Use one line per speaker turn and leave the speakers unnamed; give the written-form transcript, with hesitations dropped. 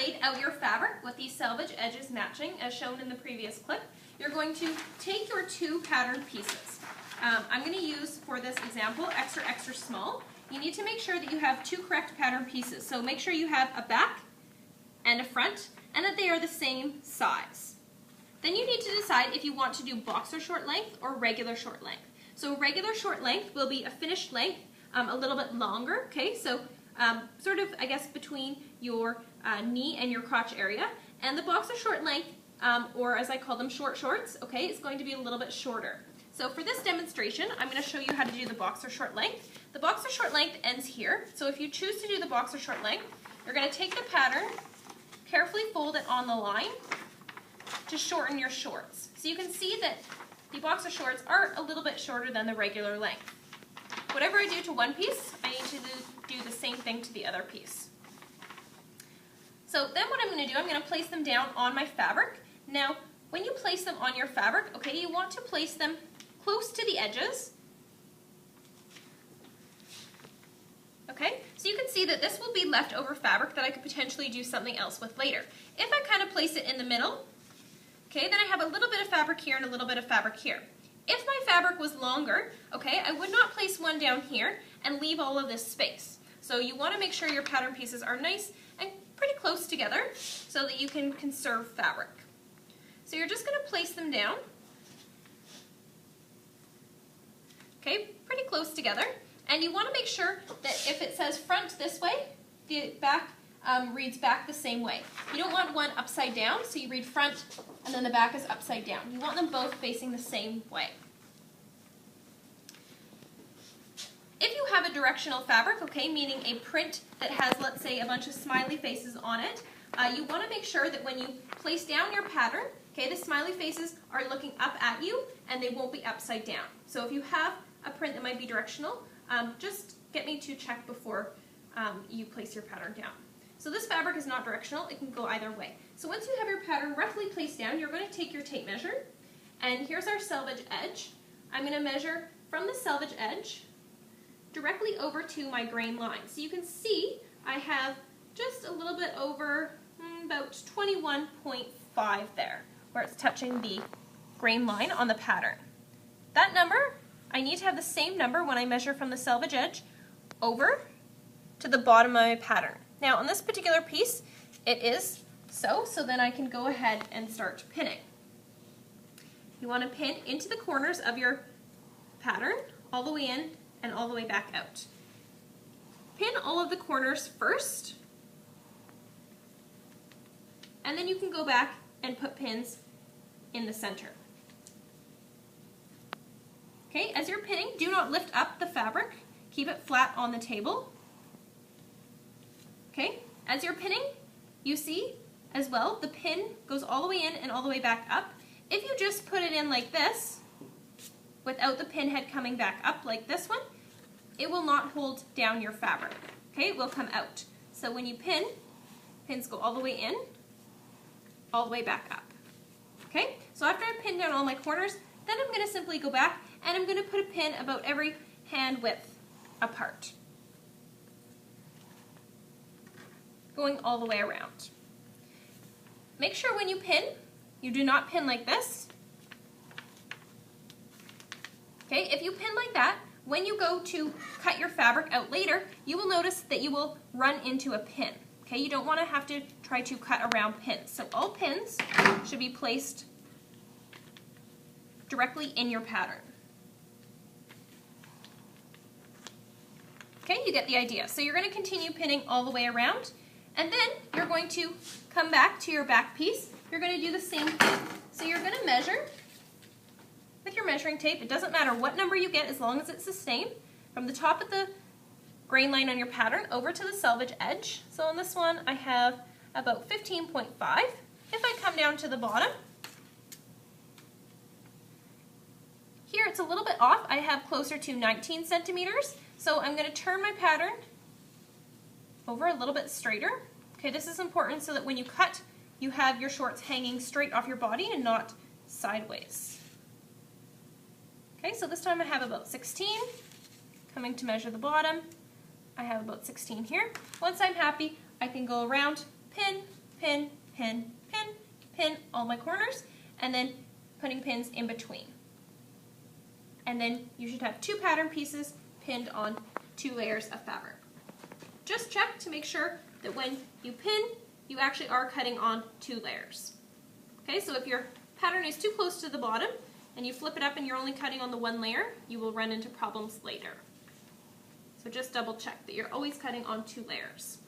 laid out your fabric with these selvage edges matching as shown in the previous clip, you're going to take your two pattern pieces. I'm going to use, for this example, extra, extra small. You need to make sure that you have two correct pattern pieces. So make sure you have a back and a front, and that they are the same size. Then you need to decide if you want to do boxer short length or regular short length. So regular short length will be a finished length, a little bit longer, okay? So sort of, I guess, between your knee and your crotch area. And the boxer short length, or as I call them, short shorts, okay, is going to be a little bit shorter. So for this demonstration, I'm going to show you how to do the boxer short length. The boxer short length ends here. So if you choose to do the boxer short length, you're going to take the pattern, carefully fold it on the line to shorten your shorts. So you can see that the boxer shorts are a little bit shorter than the regular length. Whatever I do to one piece, I need to do the same thing to the other piece. So then what I'm going to do, I'm going to place them down on my fabric. Now, when you place them on your fabric, okay, you want to place them close to the edges. Okay, so you can see that this will be leftover fabric that I could potentially do something else with later. If I kind of place it in the middle, okay, then I have a little bit of fabric here and a little bit of fabric here. If my fabric was longer, okay, I would not place one down here and leave all of this space. So you want to make sure your pattern pieces are nice and pretty close together so that you can conserve fabric. So you're just going to place them down, okay, pretty close together. And you want to make sure that if it says front this way, the back reads back the same way. You don't want one upside down, so you read front and then the back is upside down. You want them both facing the same way. If you have a directional fabric, okay, meaning a print that has, let's say, a bunch of smiley faces on it, you want to make sure that when you place down your pattern, okay, the smiley faces are looking up at you and they won't be upside down. So if you have a print that might be directional, just get me to check before you place your pattern down. So this fabric is not directional, it can go either way. So once you have your pattern roughly placed down, you're going to take your tape measure, and here's our selvage edge. I'm going to measure from the selvage edge directly over to my grain line. So you can see I have just a little bit over about 21.5 there, where it's touching the grain line on the pattern. That number, I need to have the same number when I measure from the selvage edge over to the bottom of my pattern. Now on this particular piece, it is so then I can go ahead and start pinning. You want to pin into the corners of your pattern, all the way in and all the way back out. Pin all of the corners first, and then you can go back and put pins in the center. Okay, as you're pinning, do not lift up the fabric. Keep it flat on the table. Okay, as you're pinning, you see as well, the pin goes all the way in and all the way back up. If you just put it in like this, without the pin head coming back up like this one, it will not hold down your fabric. Okay, it will come out. So when you pin, pins go all the way in, all the way back up. Okay, so after I pin down all my corners, then I'm going to simply go back and I'm going to put a pin about every hand width apart, going all the way around. Make sure when you pin, you do not pin like this. Okay, if you pin like that, when you go to cut your fabric out later, you will notice that you will run into a pin. Okay, you don't want to have to try to cut around pins. So all pins should be placed directly in your pattern. Okay, you get the idea. So you're going to continue pinning all the way around, and then you're going to come back to your back piece. You're going to do the same thing. So you're going to measure with your measuring tape. It doesn't matter what number you get as long as it's the same. From the top of the grain line on your pattern over to the selvage edge. So on this one I have about 15.5. If I come down to the bottom, here it's a little bit off. I have closer to 19 centimeters. So I'm going to turn my pattern over a little bit straighter. Okay, this is important so that when you cut, you have your shorts hanging straight off your body and not sideways. Okay, so this time I have about 16. Coming to measure the bottom, I have about 16 here. Once I'm happy, I can go around, pin, pin, pin, pin, pin all my corners, and then putting pins in between. And then you should have 2 pattern pieces pinned on 2 layers of fabric. Just check to make sure that when you pin, you actually are cutting on 2 layers. Okay, so if your pattern is too close to the bottom and you flip it up and you're only cutting on the 1 layer, you will run into problems later. So just double check that you're always cutting on 2 layers.